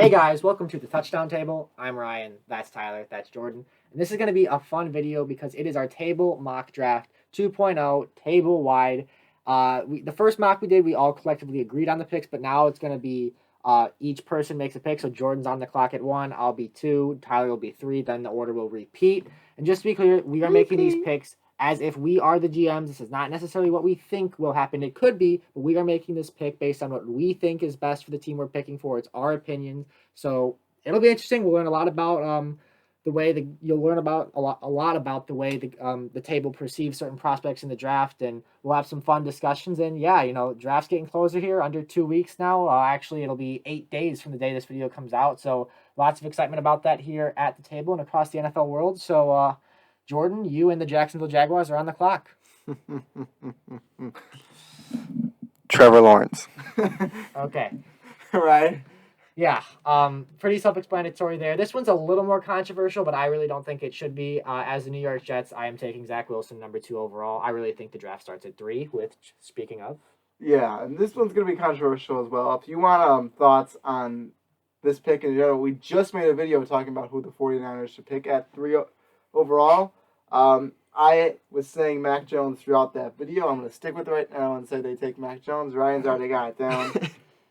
Hey guys, welcome to the Touchdown Table. I'm Ryan, that's Tyler, that's Jordan. And this is going to be a fun video because it is our table mock draft 2.0, table wide. The first mock we did, we all collectively agreed on the picks, but now it's going to be each person makes a pick. So Jordan's on the clock at 1, I'll be 2, Tyler will be 3, then the order will repeat. And just to be clear, we are making these picks as if we are the GMs. This is not necessarily what we think will happen. It could be, but we are making this pick based on what we think is best for the team we're picking for. It's our opinion. So it'll be interesting. We'll learn a lot about the way you'll learn about a lot about the way the table perceives certain prospects in the draft, and we'll have some fun discussions. And yeah, draft's getting closer here, under 2 weeks now. Actually, it'll be 8 days from the day this video comes out. So lots of excitement about that here at the table and across the NFL world. So Jordan, you and the Jacksonville Jaguars are on the clock. Trevor Lawrence. Okay. Right. Yeah, pretty self-explanatory there. This one's a little more controversial, but I really don't think it should be. As the New York Jets, I am taking Zach Wilson, number 2 overall. I really think the draft starts at 3, which, speaking of. Yeah, and this one's going to be controversial as well. If you want thoughts on this pick in general, we just made a video talking about who the 49ers should pick at 3 overall. I was saying Mac Jones throughout that video. I'm going to stick with it right now and say they take Mac Jones. Ryan's already got it down.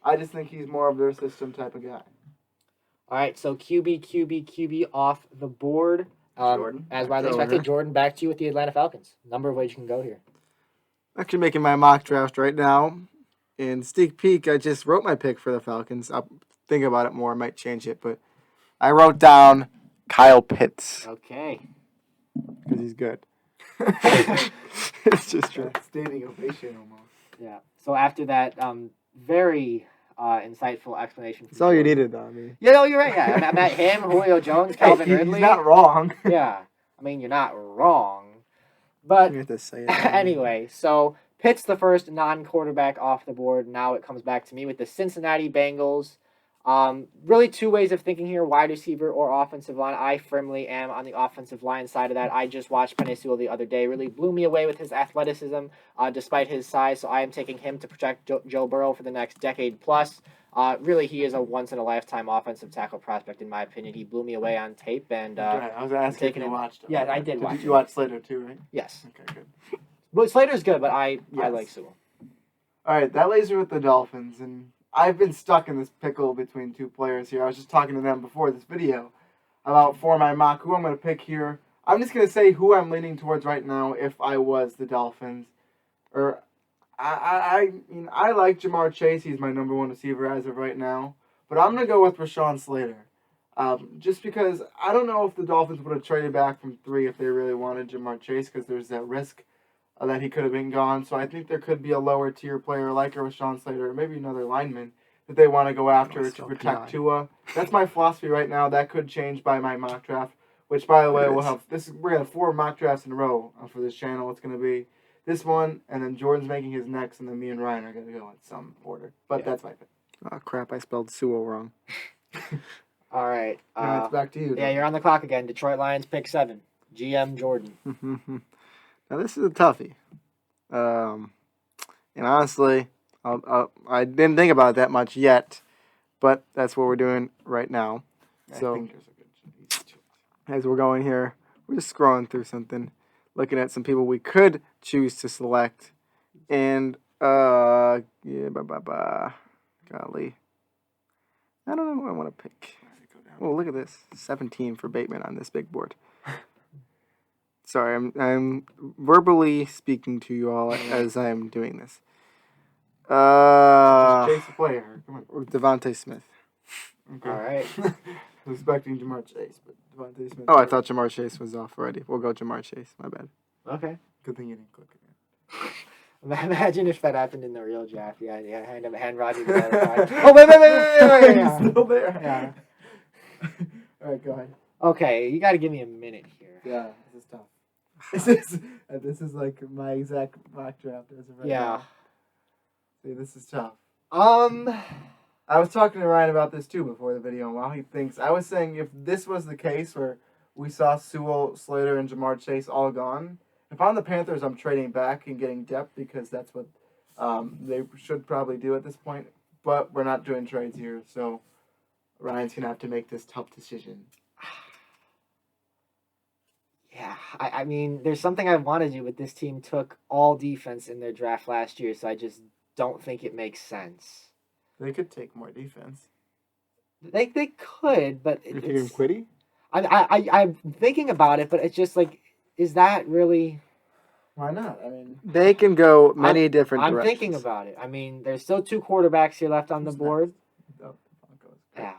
I just think he's more of their system type of guy. All right, so QB off the board. Jordan. As widely expected, Jordan, back to you with the Atlanta Falcons. Number of ways you can go here. Actually making my mock draft right now. In sneak peek, I just wrote my pick for the Falcons. I'll think about it more. I might change it, but I wrote down Kyle Pitts. Okay. Because he's good. It's just true. Standing ovation almost. Yeah. So after that very insightful explanation. That's all you needed, though. I mean. Yeah, no, you're right. Yeah, I met him, Julio Jones, Calvin Ridley. He's not wrong. Yeah. I mean, you're not wrong. But You have to say it. anyway, so Pitt's the first non-quarterback off the board. Now it comes back to me with the Cincinnati Bengals. Really 2 ways of thinking here, wide receiver or offensive line. I firmly am on the offensive line side of that. I just watched Penei Sewell the other day. Really blew me away with his athleticism despite his size. So I am taking him to protect Joe Burrow for the next decade plus. Really, he is a once-in-a-lifetime offensive tackle prospect, in my opinion. He blew me away on tape. And I was asking if you watched him. Yeah, I did watch him. You watched Slater too, right? Yes. Okay, good. But Slater's good, but I like Sewell. All right, that laser with the Dolphins, and I've been stuck in this pickle between 2 players here. I was just talking to them before this video about for my mock who I'm going to pick here. I'm just going to say who I'm leaning towards right now if I was the Dolphins. Or I mean, I like Jamar Chase. He's my number 1 receiver as of right now. But I'm going to go with Rashawn Slater. Just because I don't know if the Dolphins would have traded back from 3 if they really wanted Jamar Chase, because there's that risk that he could have been gone. So I think there could be a lower tier player like a Rashawn Slater or maybe another lineman that they want to go after to protect Tua. That's my philosophy right now. That could change by my mock draft, which, by the way, we'll have we're going to have 4 mock drafts in a row for this channel. It's going to be this one, and then Jordan's making his next, and then me and Ryan are going to go in some order. But that's my pick. Oh, crap. I spelled Sewell wrong. All right. Now it's back to you. Yeah, you're on the clock again. Detroit Lions, pick 7. GM Jordan. Now, this is a toughie. And honestly, I didn't think about it that much yet, but that's what we're doing right now. So, I think there's a good choice. as we're going here, we're just scrolling through something, looking at some people we could choose to select. And, golly. I don't know who I want to pick. Oh, look at this. 17 for Bateman on this big board. Sorry, I'm verbally speaking to you all as I'm doing this. Chase the player. Come on. Devontae Smith. All Okay. right. I was expecting Jamar Chase, but Devontae Smith. Oh, I thought Jamar Chase was off already. We'll go Jamar Chase. My bad. Okay. Good thing you didn't click it. Imagine if that happened in the real draft. Yeah, hand Rodgers the other side. Oh, wait. Yeah. He's still there. Yeah. All right, go ahead. Okay, you got to give me a minute here. Yeah, this is tough. This is like my exact mock draft as of right now. See, this is tough. I was talking to Ryan about this too before the video, and while he thinks, I was saying if this was the case where we saw Sewell, Slater, and Jamar Chase all gone, if I'm the Panthers, I'm trading back and getting depth because that's what they should probably do at this point. But we're not doing trades here, so Ryan's going to have to make this tough decision. Yeah, I mean, there's something I want to do, but this team took all defense in their draft last year, so I just don't think it makes sense. They could take more defense. They could, but You thinking Quiddy? I'm thinking about it, but it's just like, is that really? Why not? I mean, They can go many different I'm directions. thinking about it. I mean, there's still 2 quarterbacks here left on the board. the Broncos. Yeah.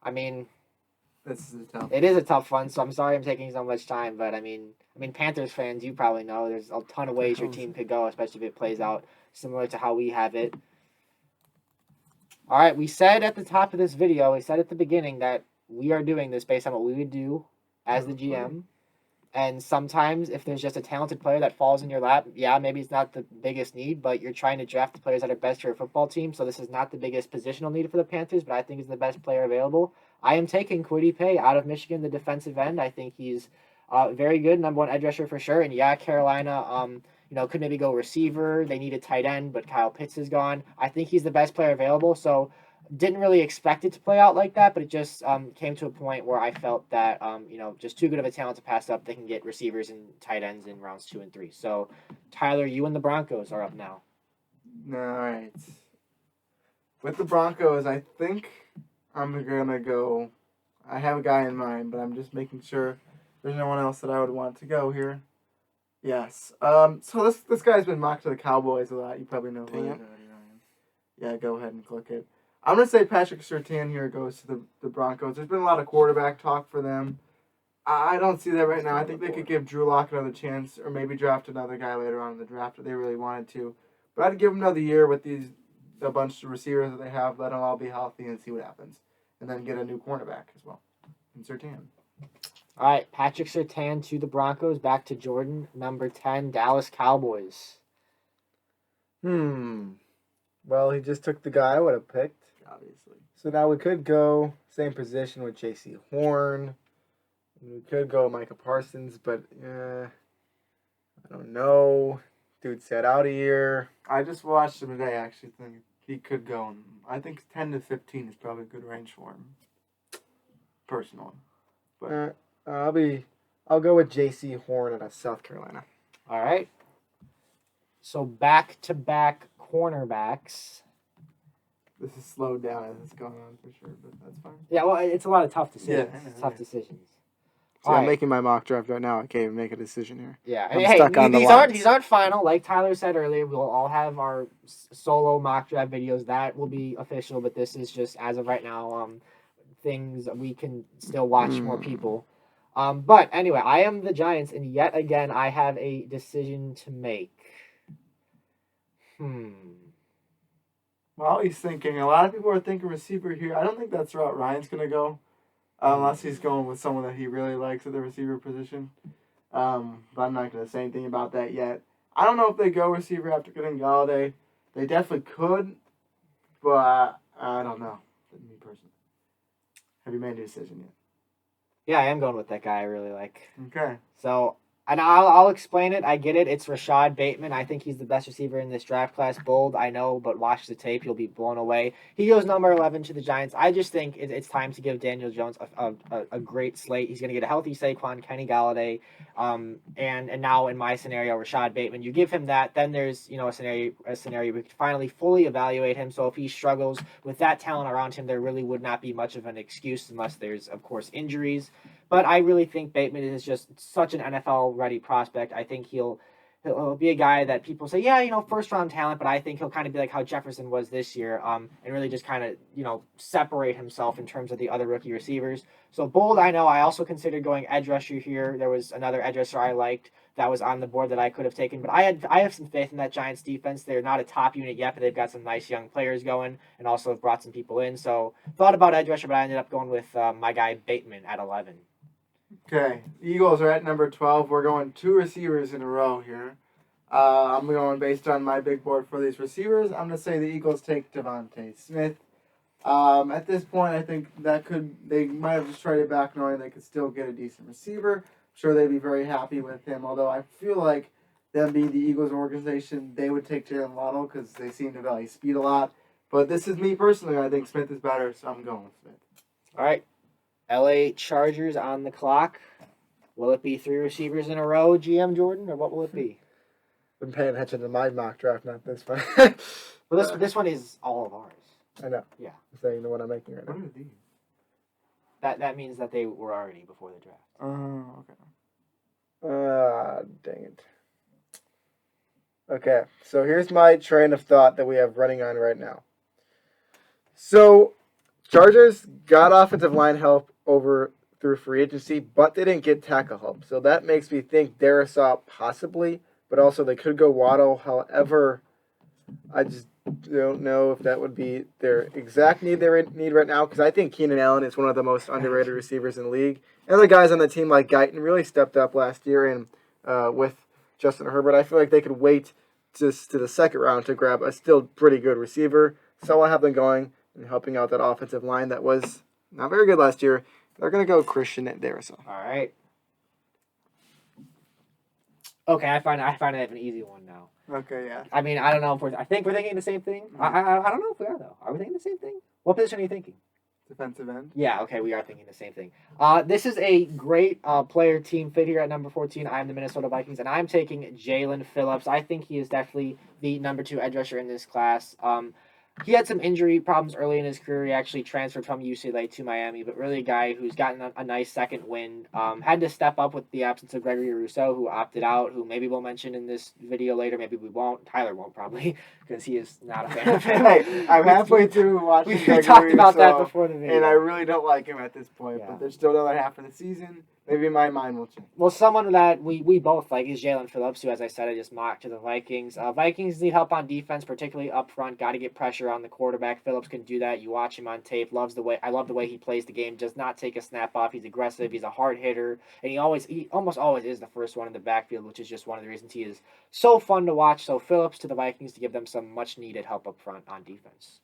I mean, This is tough. it is a tough one, so I'm sorry I'm taking so much time, but I mean, Panthers fans, you probably know there's a ton of ways your team could go, especially if it plays out similar to how we have it. All right, we said at the top of this video, we said at the beginning that we are doing this based on what we would do as the GM. And sometimes if there's just a talented player that falls in your lap, yeah, maybe it's not the biggest need, but you're trying to draft the players that are best for your football team. So this is not the biggest positional need for the Panthers, but I think it's the best player available. I am taking Kwity Paye out of Michigan, the defensive end. I think he's very good, number 1 edge rusher for sure. And yeah, Carolina, could maybe go receiver. They need a tight end, but Kyle Pitts is gone. I think he's the best player available. So didn't really expect it to play out like that, but it just came to a point where I felt that, just too good of a talent to pass up. They can get receivers and tight ends in rounds 2 and 3. So, Tyler, you and the Broncos are up now. All right. With the Broncos, I think I'm going to go. I have a guy in mind, but I'm just making sure there's no one else that I would want to go here. Yes. So this guy's been mocked to the Cowboys a lot. You probably know who it is. Yeah, go ahead and click it. I'm going to say Patrick Surtain here goes to the Broncos. There's been a lot of quarterback talk for them. I don't see that right now. I think they could give Drew Lock another chance or maybe draft another guy later on in the draft if they really wanted to. But I'd give them another year with a bunch of receivers that they have, let them all be healthy and see what happens. And then get a new cornerback as well. And Surtain. All right, Patrick Surtain to the Broncos. Back to Jordan, number 10, Dallas Cowboys. Well, he just took the guy I would have picked. Obviously. So now we could go same position with J.C. Horn. We could go Micah Parsons, but I don't know. Dude sat out a year. I just watched him today. I actually think he could go. I think 10 to 15 is probably a good range for him. Personally. But I'll go with J.C. Horn out of South Carolina. All right. So back-to-back cornerbacks. this is slowed down as it's going on for sure, but that's fine. Yeah, well, it's a lot of tough decisions. Yeah, I know, Tough decisions. See, I'm making my mock draft right now. I can't even make a decision here. Yeah, I'm stuck on the lines. these aren't final. Like Tyler said earlier, we'll all have our solo mock draft videos. That will be official, but this is just, as of right now, things we can still watch more people. But anyway, I am the Giants, and yet again, I have a decision to make. Well, he's thinking. A lot of people are thinking receiver here. I don't think that's the route Ryan's going to go. Unless he's going with someone that he really likes at the receiver position. But I'm not going to say anything about that yet. I don't know if they go receiver after getting Galladay. They definitely could, but I don't know. Me personally. Have you made a decision yet? Yeah, I am going with that guy I really like. Okay. So, and I'll explain it. I get it. It's Rashad Bateman. I think he's the best receiver in this draft class. Bold, I know, but watch the tape. You'll be blown away. He goes number 11 to the Giants. I just think it's time to give Daniel Jones a great slate. He's going to get a healthy Saquon, Kenny Galladay, and now in my scenario, Rashad Bateman. You give him that, then there's a scenario we could finally fully evaluate him. So if he struggles with that talent around him, there really would not be much of an excuse unless there's, of course, injuries. But I really think Bateman is just such an NFL-ready prospect. I think he'll be a guy that people say, yeah, first-round talent, but I think he'll kind of be like how Jefferson was this year, and really just kind of, separate himself in terms of the other rookie receivers. So Bold, I know. I also considered going edge rusher here. There was another edge rusher I liked that was on the board that I could have taken, but I have some faith in that Giants defense. They're not a top unit yet, but they've got some nice young players going, and also have brought some people in. So thought about edge rusher, but I ended up going with my guy Bateman at 11. Okay, Eagles are at number 12. We're going 2 receivers in a row here. I'm going based on my big board for these receivers. I'm going to say the Eagles take Devontae Smith. At this point, I think they might have just traded back knowing they could still get a decent receiver. I'm sure they'd be very happy with him, although I feel like them being the Eagles organization, they would take Jalen Waddle because they seem to value speed a lot. But this is me personally. I think Smith is better, so I'm going with Smith. All right. LA Chargers on the clock. Will it be 3 receivers in a row, GM Jordan, or what will it be? Been paying attention to my mock draft, not this one. Well, this one is all of ours. I know. Yeah. I'm saying the one I'm making right now. What are these? That means that they were already before the draft. Oh, okay. Dang it. Okay, so here's my train of thought that we have running on right now. So, Chargers got offensive line help over through free agency, but they didn't get tackle help. So that makes me think Darisaw possibly, but also they could go Waddle. However, I just don't know if that would be their exact need they need right now, because I think Keenan Allen is one of the most underrated receivers in the league. And other guys on the team like Guyton really stepped up last year, and with Justin Herbert, I feel like they could wait just to the second round to grab a still pretty good receiver. So I'll have them going and helping out that offensive line that was not very good last year. They're going to go Christian at Darisaw. All right. Okay, I find I have an easy one now. Okay, yeah. I mean, I don't know if I think we're thinking the same thing. I don't know if we are, though. Are we thinking the same thing? What position are you thinking? Defensive end. Yeah, okay, we are thinking the same thing. This is a great player team fit here at number 14. I'm the Minnesota Vikings, and I'm taking Jalen Phillips. I think he is definitely the number 2 edge rusher in this class. He had some injury problems early in his career. He actually transferred from UCLA to Miami, but really a guy who's gotten a nice second win. Had to step up with the absence of Gregory Rousseau, who opted out, who maybe we'll mention in this video later. Maybe we won't. Tyler won't probably, because he is not a fan of him. Hey, I'm halfway through watching We talked about that Rousseau, before the video. and I really don't like him at this point, Yeah. but there's still another half of the season. Maybe my mind will change. Well, someone that we both like is Jalen Phillips, who, as I said, I just mocked to the Vikings. Vikings need help on defense, particularly up front. Got to get pressure on the quarterback. Phillips can do that. You watch him on tape. I love the way he plays the game. Does not take a snap off. He's aggressive. He's a hard hitter, and he almost always is the first one in the backfield, which is just one of the reasons he is so fun to watch. So Phillips to the Vikings to give them some much needed help up front on defense.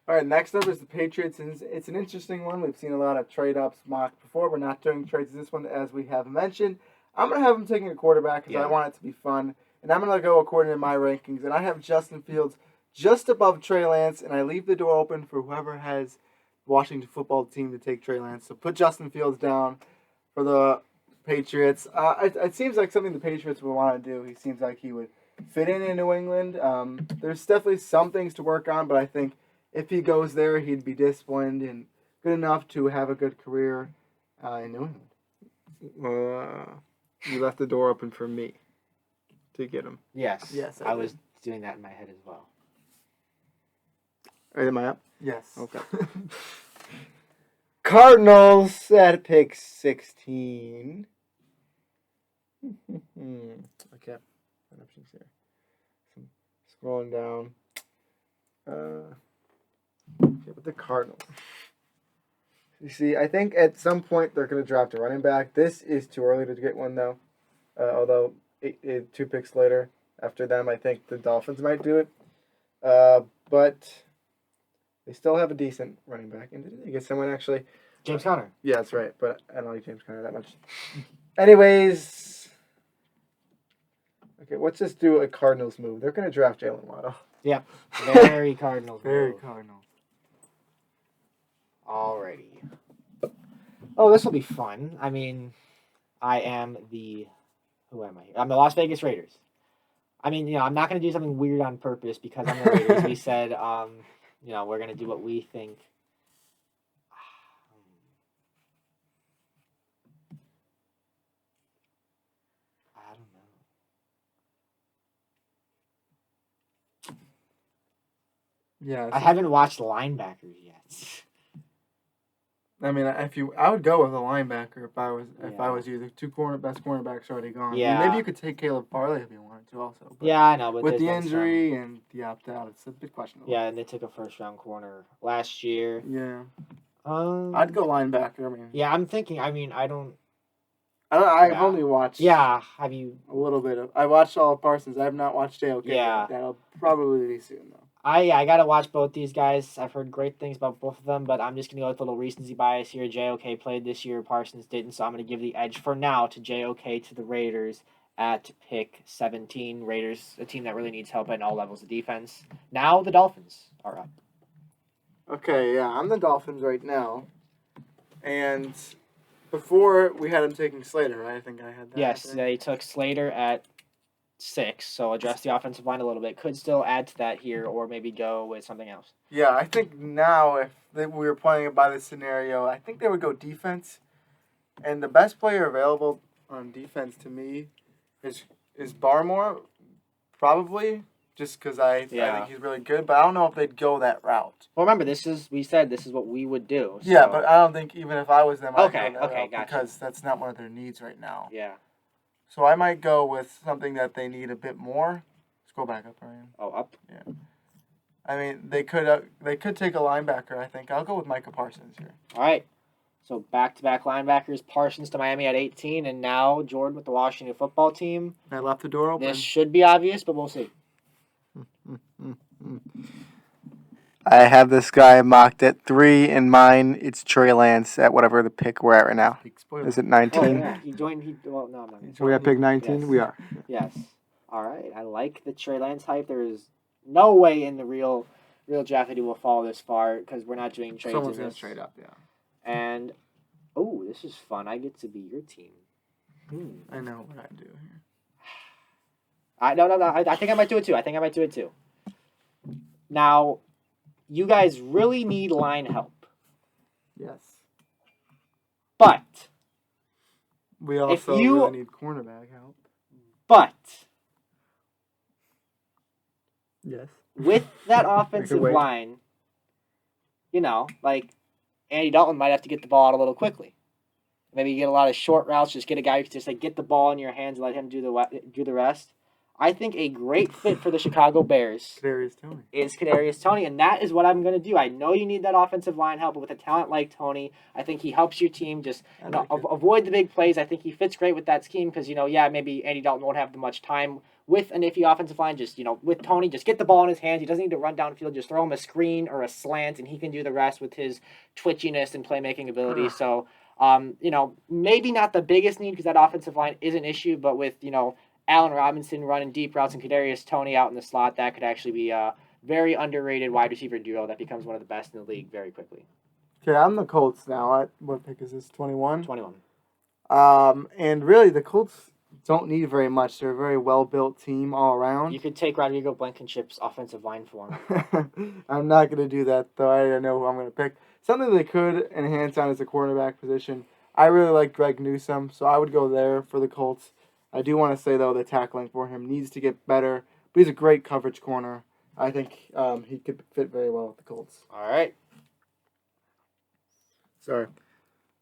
All right, next up is the Patriots, and it's an interesting one. We've seen a lot of trade-ups mocked before. We're not doing trades this one, as we have mentioned. I'm going to have them taking a quarterback because I want it to be fun, and I'm going to go according to my rankings, and I have Justin Fields just above Trey Lance, and I leave the door open for whoever has Washington football team to take Trey Lance. So put Justin Fields down for the Patriots. It seems like something the Patriots would want to do. He seems like he would fit in New England. There's definitely some things to work on, but I think if he goes there, he'd be disciplined and good enough to have a good career in New England. You left the door open for me to get him. Yes. Yes, I was doing that in my head as well. Am I up? Yes. Okay. Cardinals at pick 16. Okay. What options here? Scrolling down. Okay, with the Cardinals. You see, I think at some point they're going to draft a running back. This is too early to get one, though. Although 2 picks later, after them, I think the Dolphins might do it. But they still have a decent running back. And did they get someone actually? James Conner. Yeah, that's right. But I don't like James Conner that much. Anyways. Okay, let's just do a Cardinals move. They're going to draft Jalen Waddle. Yeah. Very Cardinals. Very move. Cardinals. Alrighty. Oh, this will be fun. I mean, I am the... Who am I here? I'm the Las Vegas Raiders. I mean, I'm not going to do something weird on purpose because I'm the Raiders. We said, we're going to do what we think. I don't know. Yeah. I haven't watched linebackers yet. I mean, I would go with a linebacker if I was you. The 2 best cornerbacks already gone. Yeah. Maybe you could take Caleb Farley if you wanted to also. But Yeah, I know. But with there's the been injury and the opt-out, it's a bit questionable. Yeah, and they took a first-round corner last year. Yeah. I'd go linebacker. I mean. Yeah, I'm thinking. I mean, I've Yeah. only watched. Yeah, have you? A little bit of. I watched all of Parsons. I have not watched JOK. Yeah. That'll probably be soon though. I gotta watch both these guys. I've heard great things about both of them, but I'm just gonna go with a little recency bias here. JOK played this year, Parsons didn't, so I'm gonna give the edge for now to JOK to the Raiders at pick 17. Raiders, a team that really needs help at all levels of defense. Now the Dolphins are up. Okay, yeah, I'm the Dolphins right now. And before we had him taking Slater, right? I think I had that. Yes, there. they took Slater at 6, so adjust the offensive line a little bit. Could still add to that here, or maybe go with something else. Yeah, I think now if we were playing it by this scenario, I think they would go defense. And the best player available on defense to me is Barmore, probably, just because I think he's really good. But I don't know if they'd go that route. Well, remember, we said this is what we would do. So. Yeah, but I don't think even if I was them, I'd Okay, go that route gotcha. because that's not one of their needs right now. Yeah. So I might go with something that they need a bit more. Let's go back up, Ryan. Oh, up? Yeah. I mean, they could take a linebacker, I think. I'll go with Micah Parsons here. All right. So back-to-back linebackers, Parsons to Miami at 18, and now Jordan with the Washington football team. I left the door open. This should be obvious, but we'll see. I have this guy mocked at 3, and mine it's Trey Lance at whatever the pick we're at right now. Is it 19? Oh, yeah. He joined. Well, no, I'm not. So we at pick 19? Yes. We are. Yes. All right. I like the Trey Lance hype. There is no way in the real draft that he will fall this far because we're not doing trades Someone's in going this. to trade up, yeah. And, oh, this is fun. I get to be your team. I know what I do here. No. I think I might do it too. Now, you guys really need line help. Yes. But We also you- really need cornerback help. Yes. with that offensive wait. line, like Andy Dalton might have to get the ball out a little quickly. Maybe you get a lot of short routes. Just get a guy who can just get the ball in your hands and let him do the rest. I think a great fit for the Chicago Bears is Kadarius Toney, and that is what I'm going to do. I know you need that offensive line help, but with a talent like Toney, I think he helps your team just avoid the big plays. I think he fits great with that scheme because, maybe Andy Dalton won't have much time with an iffy offensive line. Just, with Toney, just get the ball in his hands. He doesn't need to run downfield. Just throw him a screen or a slant, and he can do the rest with his twitchiness and playmaking ability. So, maybe not the biggest need because that offensive line is an issue, but with, Allen Robinson running deep routes and Kadarius Toney out in the slot, that could actually be a very underrated wide receiver duo that becomes one of the best in the league very quickly. Okay, I'm the Colts now. What pick is this? 21? 21. And really, the Colts don't need very much. They're a very well-built team all around. You could take Rodrigo Blankenship's offensive line for him. I'm not going to do that, though. I know who I'm going to pick. Something they could enhance on is the cornerback position. I really like Greg Newsome, so I would go there for the Colts. I do want to say, though, the tackling for him needs to get better, but he's a great coverage corner. I think he could fit very well with the Colts. All right. Sorry.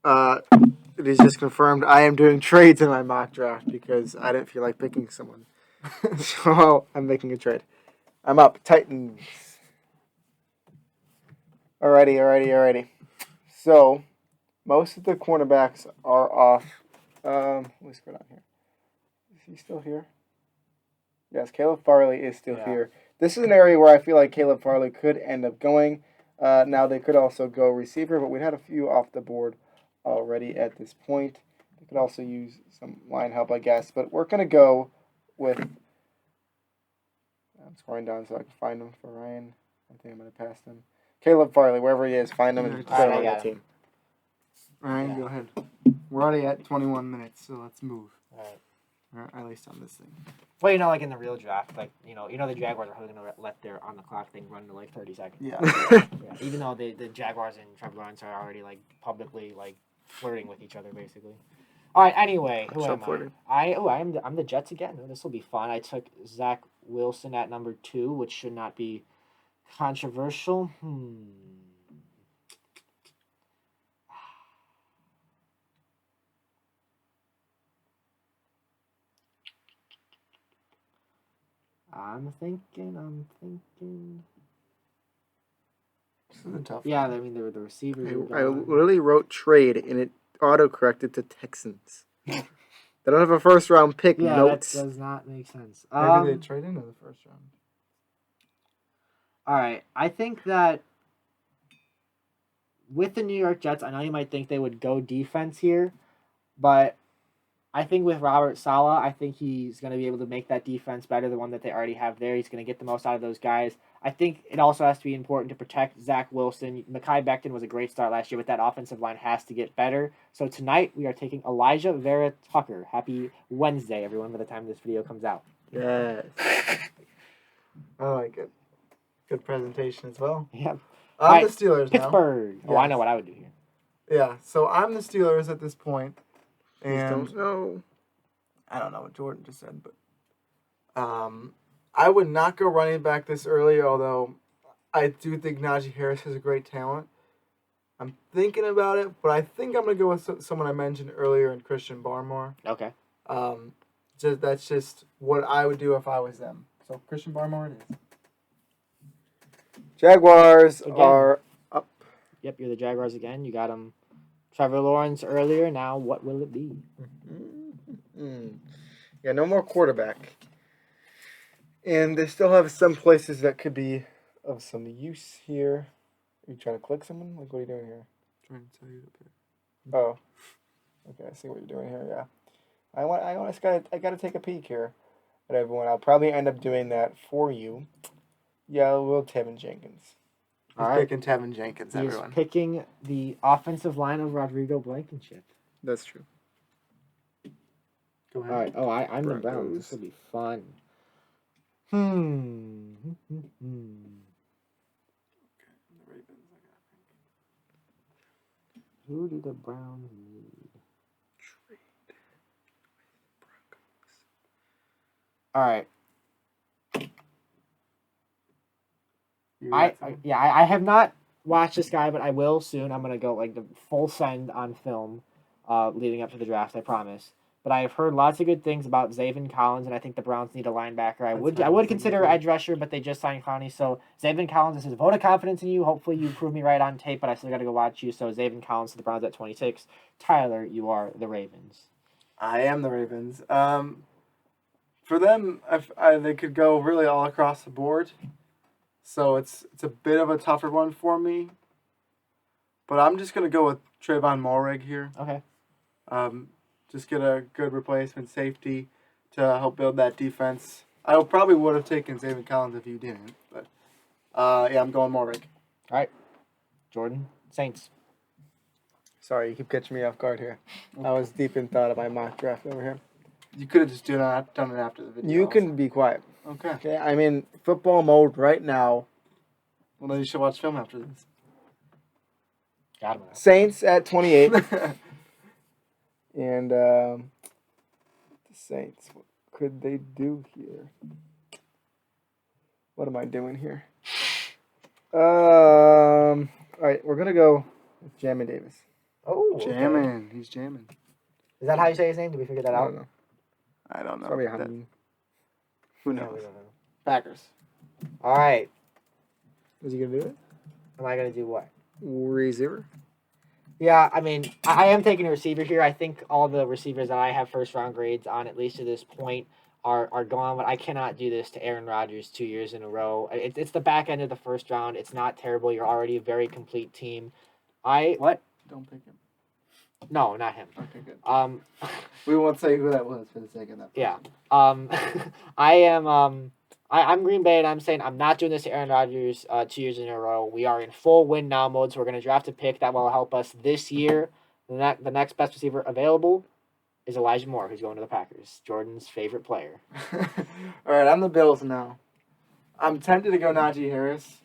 It is just confirmed I am doing trades in my mock draft because I didn't feel like picking someone. So I'm making a trade. I'm up. Titans. Alrighty. So most of the cornerbacks are off. Let me scroll down here. Is he still here? Yes, Caleb Farley is still here. This is an area where I feel like Caleb Farley could end up going. Now, they could also go receiver, but we had a few off the board already at this point. They could also use some line help, I guess. But we're going to go with... I'm scrolling down so I can find him for Ryan. I think I'm going to pass him. Caleb Farley, wherever he is, find him and put him on the team. Ryan, go ahead. We're already at 21 minutes, so let's move. All right. Or at least on this thing. Well, like in the real draft, the Jaguars are probably going to let their on-the-clock thing run to 30 seconds. Yeah. Even though the Jaguars and Trevor Lawrence are already publicly flirting with each other, basically. All right. Anyway, who am I? I'm the Jets again. This will be fun. I took Zach Wilson at number 2, which should not be controversial. I'm thinking. This is a tough Yeah, I mean, the receivers. I literally wrote trade, and it auto-corrected to Texans. They don't have a first-round pick notes. That does not make sense. Maybe they trade into the first round. All right. I think that with the New York Jets, I know you might think they would go defense here, but I think with Robert Saleh, I think he's going to be able to make that defense better, the one that they already have there. He's going to get the most out of those guys. I think it also has to be important to protect Zach Wilson. Mekhi Becton was a great start last year, but that offensive line has to get better. So tonight we are taking Elijah Vera Tucker. Happy Wednesday, everyone, by the time this video comes out. Yes. I like it. Good presentation as well. Yeah. I'm the Steelers now. Pittsburgh. Oh, I know Yes. what I would do here. Yeah, so I'm the Steelers at this point. Please And don't know. I don't know what Jordan just said, but I would not go running back this early, although I do think Najee Harris is a great talent. I'm thinking about it, but I think I'm going to go with someone I mentioned earlier in Christian Barmore. Okay. That's just what I would do if I was them. So Christian Barmore it is. Jaguars Again. are up. Yep, you're the Jaguars again. You got him. Trevor Lawrence earlier. Now, what will it be? Yeah, no more quarterback. And they still have some places that could be of some use here. Are you trying to click someone? Like, what are you doing here? Trying to tell you to pick. Oh. Okay, I see what you're doing here, yeah. I gotta take a peek here at everyone. I'll probably end up doing that for you. Yeah, we'll Tevin Jenkins. He's All right. picking Tevin Jenkins, He is everyone. picking the offensive line of Rodrigo Blankenship. That's true. Go All ahead. right. Oh, I'm the Browns. Broncos. This will be fun. The Ravens, I gotta think. Who do the Browns need? All right. You got someone? I have not watched this guy, but I will soon. I'm gonna go like the full send on film, leading up to the draft. I promise. But I have heard lots of good things about Zaven Collins, and I think the Browns need a linebacker. I would consider edge rusher, but they just signed Clowney. So Zaven Collins, this is a vote of confidence in you. Hopefully you prove me right on tape, but I still got to go watch you. So Zaven Collins to the Browns at 26. Tyler, you are the Ravens. I am the Ravens. For them, they could go really all across the board. So it's a bit of a tougher one for me. But I'm just gonna go with Trayvon Mulrig here. Okay. Just get a good replacement safety to help build that defense. I probably would have taken Zaven Collins if you didn't, but yeah, I'm going Mulrig. All right. Jordan, Saints. Sorry, you keep catching me off guard here. I was deep in thought of my mock draft over here. You could have just done it after the video. You also. can be quiet. Okay. Okay, I'm in football mode right now. Well, then you should watch film after this. Got him. Saints at 28. And the Saints, what could they do here? What am I doing here? All right, we're gonna go with Jamin Davis. Oh, okay. Jamming. He's jamming. Is that how you say his name? Did we figure that I out? don't know. I don't know. Probably That- Hamid. Who No, knows? we don't know. Packers. All right. Is he gonna do it? Am I gonna do what? Receiver. Yeah, I mean, I am taking a receiver here. I think all the receivers that I have first round grades on, at least to this point, are gone. But I cannot do this to Aaron Rodgers 2 years in a row. It's the back end of the first round. It's not terrible. You're already a very complete team. What? Don't pick him. No, not him. Okay, good. Um, We won't say who that was for the sake of that. yeah. I am. I'm Green Bay, and I'm saying I'm not doing this to Aaron Rodgers 2 years in a row. We are in full win now mode, so we're going to draft a pick that will help us this year. The next best receiver available is Elijah Moore, who's going to the Packers, Jordan's favorite player. All right, I'm the Bills now. I'm tempted to go Najee Harris,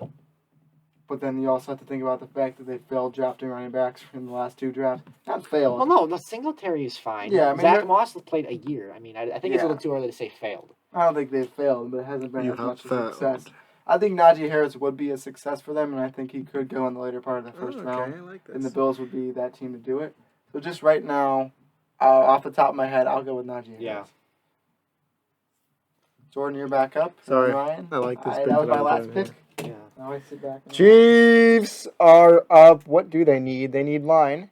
but then you also have to think about the fact that they failed drafting running backs from the last 2 drafts. Not failed. Well, no, the Singletary is fine. Yeah, I mean, Zach they're- Moss played a year. I mean, I think it's a Yeah. little too early to say failed. I don't think they've failed, but it hasn't been You as have much of a failed. success. I think Najee Harris would be a success for them, and I think he could go in the later part of the first round. I like this. And the Bills would be that team to do it. So just right now, off the top of my head, I'll go with Najee Harris. Yeah. Jordan, you're back up. Sorry. Ryan. I like this. That pick was my I'm last putting pick. here. Yeah. Now I sit back. and- Chiefs are up. What do they need? They need line.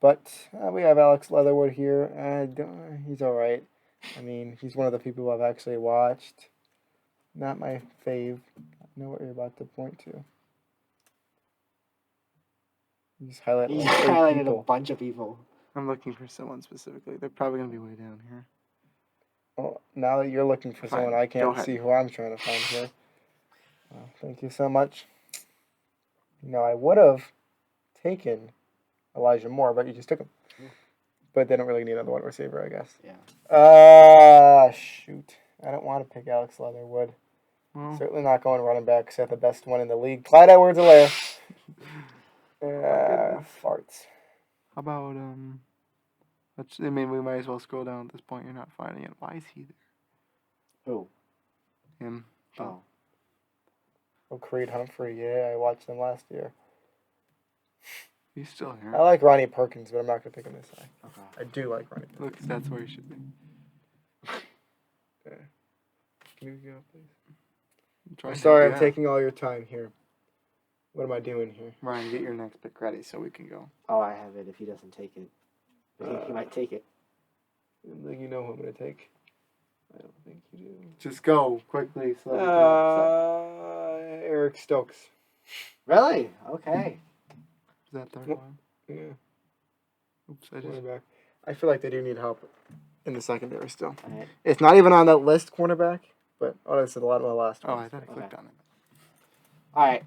But we have Alex Leatherwood here. He's all right. I mean, he's one of the people I've actually watched. Not my fave. I know what you're about to point to. You just highlight He's like 8 highlighted a people. bunch of people. I'm looking for someone specifically. They're probably gonna be way down here. Well, now that you're looking for Fine, someone, I go can't ahead. see who I'm trying to find here. Thank you so much. I would have taken Elijah Moore, but you just took him. But they don't really need another wide receiver, I guess. Yeah. Shoot. I don't want to pick Alex Leatherwood. Well, Certainly not going running back, because I have the best one in the league. Clyde Edwards-Helaire. Farts. how about I mean, we might as well scroll down at this point. You're not finding it. Why is he there? Who? Him. Oh. Oh, Creed Humphrey. Yeah, I watched them last year. He's still here. I like Ronnie Perkins, but I'm not going to pick him this high. Okay. I do like Ronnie Perkins. Look, that's where he should be. Yeah. Can you go, please? Try I'm to sorry, help I'm you out. taking all your time here. What am I doing here? Ryan, get your next pick ready so we can go. Oh, I have it. If he doesn't take it, but he might take it. I don't think you know who I'm going to take. I don't think you do. Just go quickly. So Eric Stokes. Really? Okay. is that third Well, one? Yeah, Oops, I just. cornerback. I feel like they do need help in the secondary still. All right. It's not even on that list, cornerback, but this is a lot of my last Oh, one. I thought I clicked on it. All right.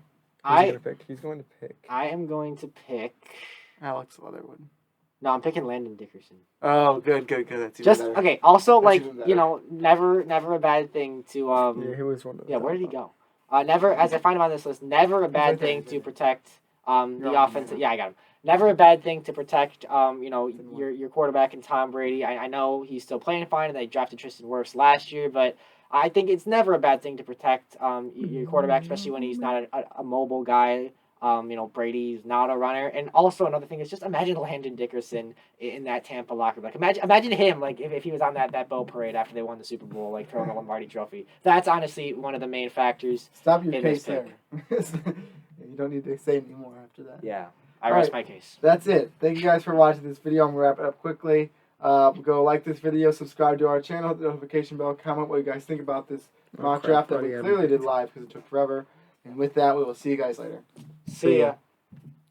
He's going to pick. I am going to pick. Alex Leatherwood. No, I'm picking Landon Dickerson. Oh, good. That's even Just better. okay. Also, That's like even better. never a bad thing to Yeah, he was one of the Yeah, where top did he five. go? Never, as I find him on this list, never a bad right there, thing he's to right there. protect You're the on offensive. him. Yeah, I got him. Never a bad thing to protect Didn't work. your quarterback and Tom Brady. I know he's still playing fine, and they drafted Tristan Wirfs last year, but I think it's never a bad thing to protect your quarterback, especially when he's not a mobile guy. Brady's not a runner, and also another thing is just imagine Landon Dickerson in that Tampa locker room. Like imagine him like if he was on that bow parade after they won the Super Bowl, like throwing the Lombardi Trophy. That's honestly one of the main factors. Stop your in case this there. You don't need to say any more after that. Yeah, I All rest right. my case. That's it. Thank you guys for watching this video. I'm going to wrap it up quickly. Go like this video, subscribe to our channel, hit the notification bell, comment what you guys think about this mock crap, draft that we buddy, I clearly haven't did live because it took forever. And with that, we will see you guys later. See ya.